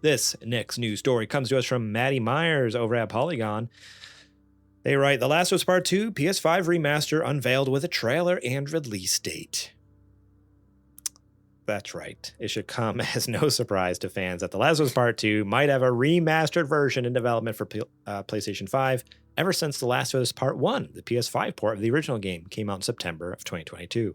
This next news story comes to us from Maddie Myers over at Polygon. They write, The Last of Us Part 2 PS5 Remaster unveiled with a trailer and release date. That's right. It should come as no surprise to fans that The Last of Us Part 2 might have a remastered version in development for PlayStation 5 ever since The Last of Us Part 1, the PS5 port of the original game, came out in September of 2022.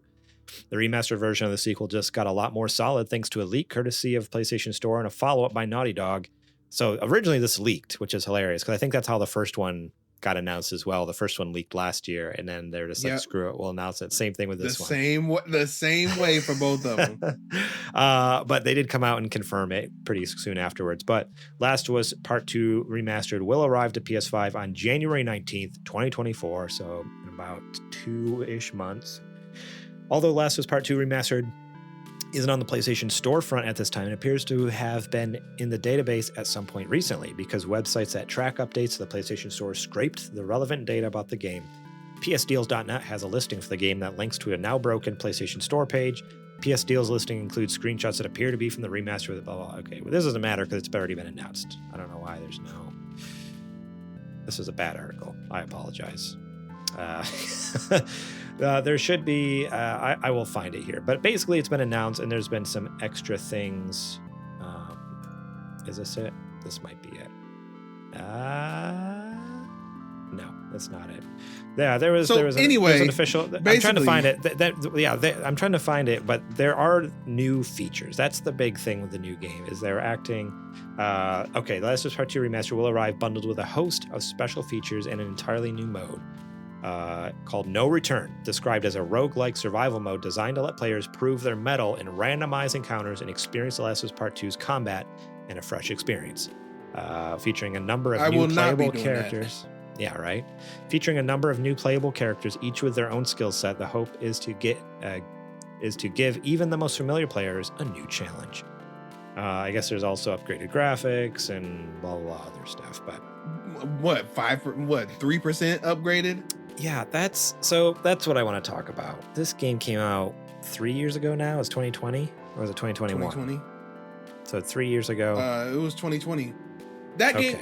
The remastered version of the sequel just got a lot more solid thanks to a leak courtesy of PlayStation Store and a follow-up by Naughty Dog. So originally this leaked, which is hilarious because I think that's how the first one got announced as well. The first one leaked last year, and then they're just like, screw it, we'll announce it. Same thing with this one. The same way for both of them. But they did come out and confirm it pretty soon afterwards. But Last of Us Part 2 Remastered will arrive to PS5 on January 19th, 2024, so in about 2-ish months. Although Last of Us Part 2 Remastered isn't on the PlayStation storefront at this time, it appears to have been in the database at some point recently because websites that track updates to the PlayStation Store scraped the relevant data about the game. PSDeals.net has a listing for the game that links to a now broken PlayStation Store page. PS Deals listing includes screenshots that appear to be from the remaster of the blah, blah, blah. Okay, well, this doesn't matter because it's already been announced. I don't know why there's no... This is a bad article. I apologize. There should be, I will find it here, but basically it's been announced and there's been some extra things. Is this it? This might be it. No, that's not it. Yeah, there was there's an official. I'm trying to find it. I'm trying to find it, but there are new features. That's the big thing with the new game is they're acting. Okay, The Last of Us Part 2 Remaster will arrive bundled with a host of special features and an entirely new mode. Called No Return, described as a roguelike survival mode designed to let players prove their mettle in randomized encounters and experience The Last of Us Part 2's combat in a fresh experience. Featuring a number of new playable characters. Yeah, right. Featuring a number of new playable characters, each with their own skill set. The hope is to give even the most familiar players a new challenge. I guess there's also upgraded graphics and blah blah, blah other stuff. But what 3% upgraded? Yeah, that's what I want to talk about. This game came out 3 years ago now. It's 2020 or was it 2021? 2020. So 3 years ago. It was 2020. That game,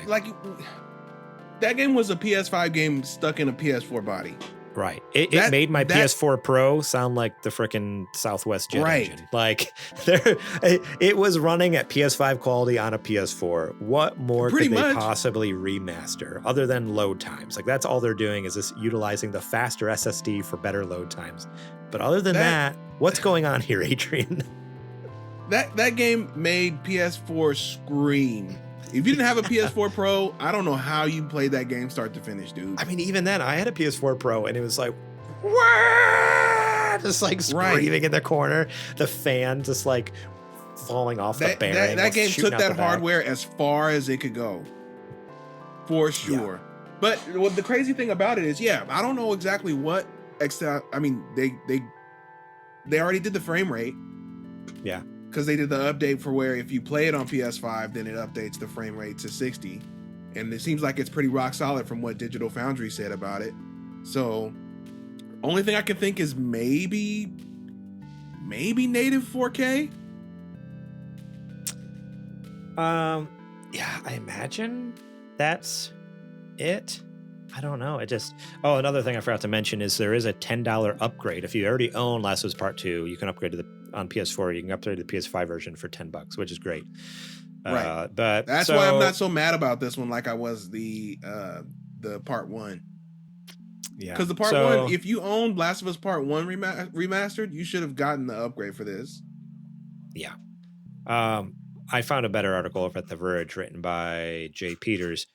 that game was a PS5 game stuck in a PS4 body. Right. It made my PS4 Pro sound like the frickin' Southwest Jet engine. Like it was running at PS5 quality on a PS4. What more could they possibly remaster other than load times? Like that's all they're doing is just utilizing the faster SSD for better load times. But other than that, what's going on here, Adrian? That game made PS4 scream. If you didn't have a PS4 Pro, I don't know how you played that game start to finish, dude. I mean, even then, I had a PS4 Pro, and it was like, Wah! Just like screaming in the corner. The fan just like falling off the bearing. That game took that hardware as far as it could go, for sure. Yeah. But what the crazy thing about it is, I don't know exactly what. I mean, they already did the frame rate. Yeah. Because they did the update for where if you play it on PS5, then it updates the frame rate to 60. And it seems like it's pretty rock solid from what Digital Foundry said about it. So, only thing I can think is maybe native 4K? Yeah, I imagine that's it. I don't know. Another thing I forgot to mention is there is a $10 upgrade. If you already own Last of Us Part 2, you can upgrade to on PS4. You can upgrade to the PS5 version for $10, which is great. Right. But that's why I'm not so mad about this one like I was the Part 1. Yeah. Because the Part 1, if you own Last of Us Part 1 remastered, you should have gotten the upgrade for this. Yeah. I found a better article over at The Verge written by Jay Peters.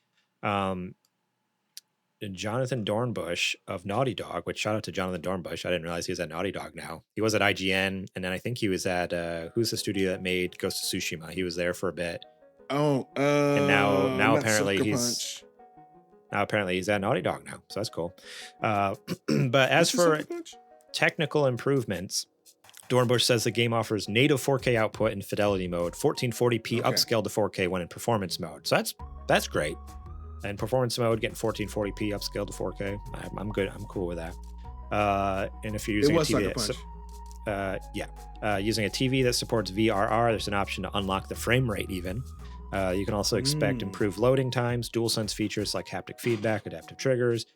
Jonathan Dornbush of Naughty Dog, which shout out to Jonathan Dornbush. I didn't realize he was at Naughty Dog now. He was at IGN, and then I think he was at, who's the studio that made Ghost of Tsushima? He was there for a bit. And now apparently he's at Naughty Dog now, so that's cool. But as for technical improvements, Dornbush says the game offers native 4K output in fidelity mode, 1440p upscaled to 4K when in performance mode. So that's great. And performance mode, getting 1440p upscaled to 4K. I'm good. I'm cool with that. And if you're using a TV, using a TV that supports VRR, there's an option to unlock the frame rate even. You can also expect improved loading times, DualSense features like haptic feedback, adaptive triggers.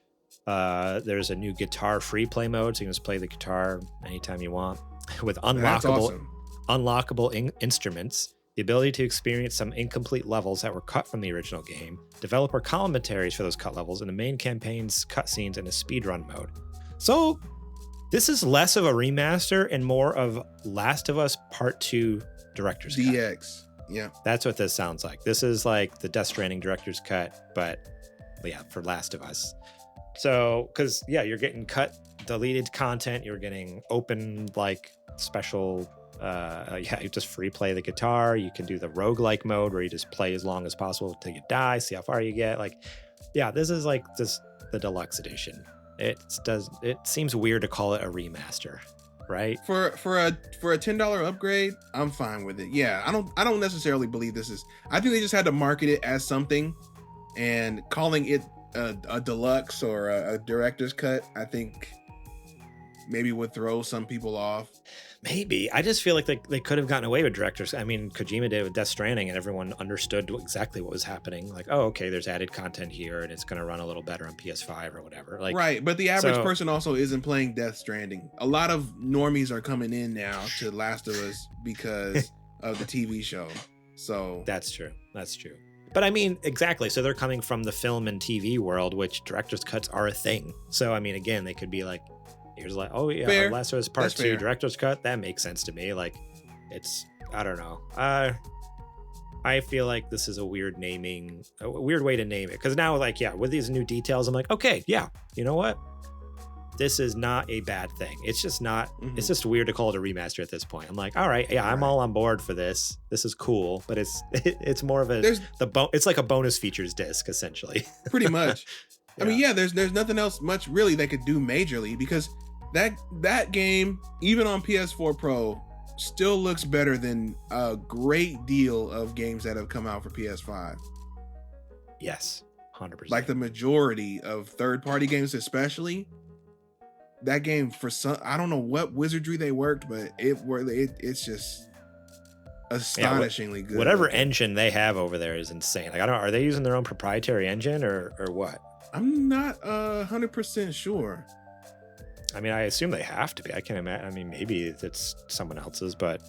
There's a new guitar free play mode, so you can just play the guitar anytime you want with unlockable instruments. The ability to experience some incomplete levels that were cut from the original game, developer commentaries for those cut levels, and the main campaign's cutscenes in a speedrun mode. So this is less of a remaster and more of Last of Us Part 2 Director's DX. Cut. Yeah. That's what this sounds like. This is like the Death Stranding Director's Cut, but yeah, for Last of Us. So, because yeah, you're getting cut, deleted content, you're getting open like special you just free play the guitar. You can do the roguelike mode where you just play as long as possible until you die, see how far you get. Like, yeah, this is like the deluxe edition. It seems weird to call it a remaster, right? For a $10 upgrade, I'm fine with it. Yeah, I don't necessarily believe this is. I think they just had to market it as something, and calling it a deluxe or a director's cut, I think maybe would throw some people off. Maybe. I just feel like they could have gotten away with directors. I mean, Kojima did it with Death Stranding, and everyone understood exactly what was happening. Like, oh, okay, there's added content here, and it's going to run a little better on PS5 or whatever. Like, right, but the average person also isn't playing Death Stranding. A lot of normies are coming in now to Last of Us because of the TV show. So that's true. But I mean, exactly. So they're coming from the film and TV world, which director's cuts are a thing. So, I mean, again, they could be like, here's like, oh yeah, fair. Last of Us Part 2 director's cut. That makes sense to me. Like, it's, I don't know. I feel like this is a weird way to name it. Because now, like, yeah, with these new details, I'm like, okay, yeah, you know what? This is not a bad thing. It's just not, it's just weird to call it a remaster at this point. I'm like, all right, yeah, I'm all on board for this. This is cool, but it's more of it's like a bonus features disc, essentially. Pretty much. Yeah. I mean, yeah, there's nothing else much really they could do majorly, because that game, even on PS4 Pro, still looks better than a great deal of games that have come out for PS5. Yes, 100%. Like the majority of third-party games, especially. That game, for some, I don't know what wizardry they worked, but it's just astonishingly good. Whatever engine they have over there is insane. Like, are they using their own proprietary engine or what? I'm not 100% sure. I mean, I assume they have to be. I can't imagine. I mean, maybe it's someone else's, but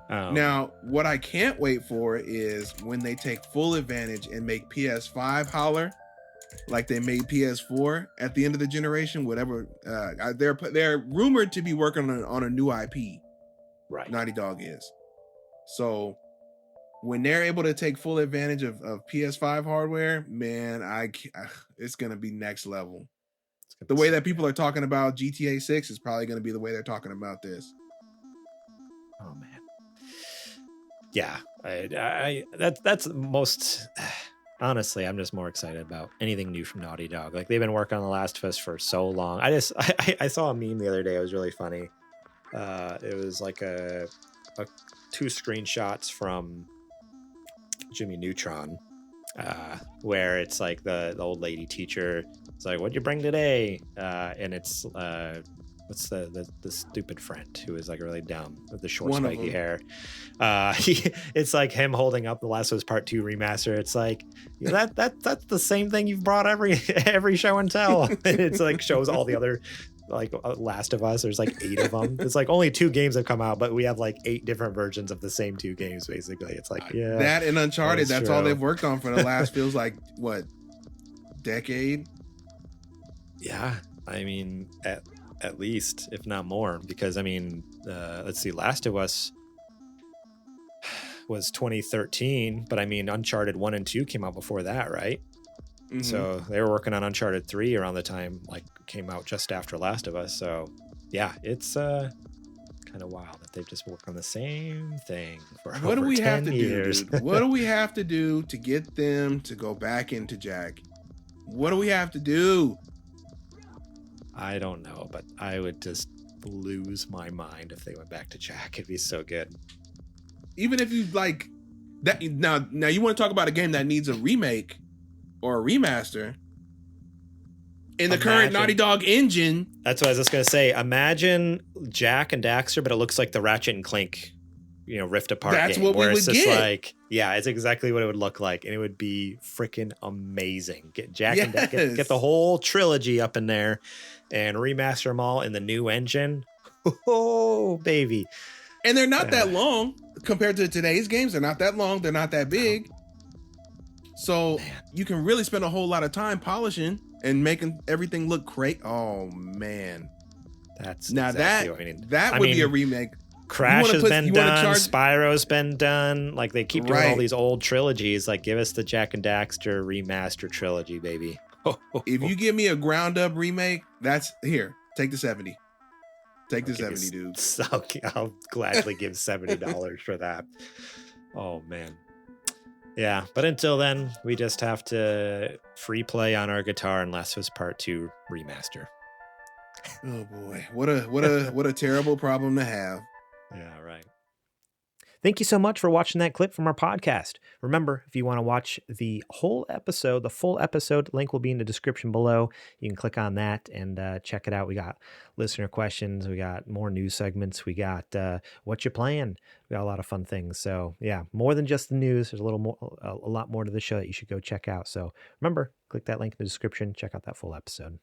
now what I can't wait for is when they take full advantage and make PS5 holler like they made PS4 at the end of the generation. Whatever, they're rumored to be working on a new IP. Right, Naughty Dog is. So when they're able to take full advantage of PS5 hardware, man, it's gonna be next level. The way that people are talking about GTA 6 is probably going to be the way they're talking about this. Oh man, yeah, that's most. Honestly, I'm just more excited about anything new from Naughty Dog. Like, they've been working on The Last of Us for so long. I saw a meme the other day. It was really funny. It was like a 2 screenshots from Jimmy Neutron, where it's like the old lady teacher. It's like, what'd you bring today? And it's what's the stupid friend who is like really dumb with the short spiky hair. It's like him holding up the Last of Us Part 2 remaster. It's like, that's the same thing you've brought every show and tell. And it's like shows all the other like Last of Us. There's like 8 of them. It's like only 2 games have come out, but we have like 8 different versions of the same 2 games basically. It's like, yeah, that and Uncharted. That's all they've worked on for the last feels like what, decade. Yeah, I mean, at least, if not more, because I mean, let's see, Last of Us was 2013, but I mean, Uncharted 1 and 2 came out before that, right? Mm-hmm. So they were working on Uncharted 3 around the time, like, came out just after Last of Us. So yeah, it's kind of wild that they've just worked on the same thing for what over do we 10 have to years. do, dude? What do we have to do to get them to go back into Jack? What do we have to do? I don't know, but I would just lose my mind if they went back to Jack. It'd be so good. Even if you like that, now you want to talk about a game that needs a remake or a remaster in the current Naughty Dog engine. That's what I was just gonna say. Imagine Jack and Daxter, but it looks like the Ratchet and Clank Rift Apart That's game, what where we it's would just get. like, yeah, it's exactly what it would look like, and it would be freaking amazing. Get Jack and Dax, get the whole trilogy up in there, and remaster them all in the new engine. Oh, baby! And they're not that long compared to today's games. They're not that long. They're not that big. So you can really spend a whole lot of time polishing and making everything look great. Oh man, that's now exactly what I mean. That would be a remake. Crash has been done. Spyro's been done. Like, they keep doing all these old trilogies. Like, give us the Jack and Daxter remaster trilogy, baby. If you give me a ground up remake, that's here. Take the 70. Take the 70, dude. Okay, I'll gladly give $70 for that. Oh man. Yeah, but until then, we just have to free play on our guitar and Last of Us Part 2 remaster. Oh boy, what a terrible problem to have. Yeah, right. Thank you so much for watching that clip from our podcast. Remember, if you want to watch the whole episode, the full episode, link will be in the description below. You can click on that and check it out. We got listener questions. We got more news segments. We got what you playing. We got a lot of fun things. So yeah, more than just the news. There's a lot more to the show that you should go check out. So remember, click that link in the description. Check out that full episode.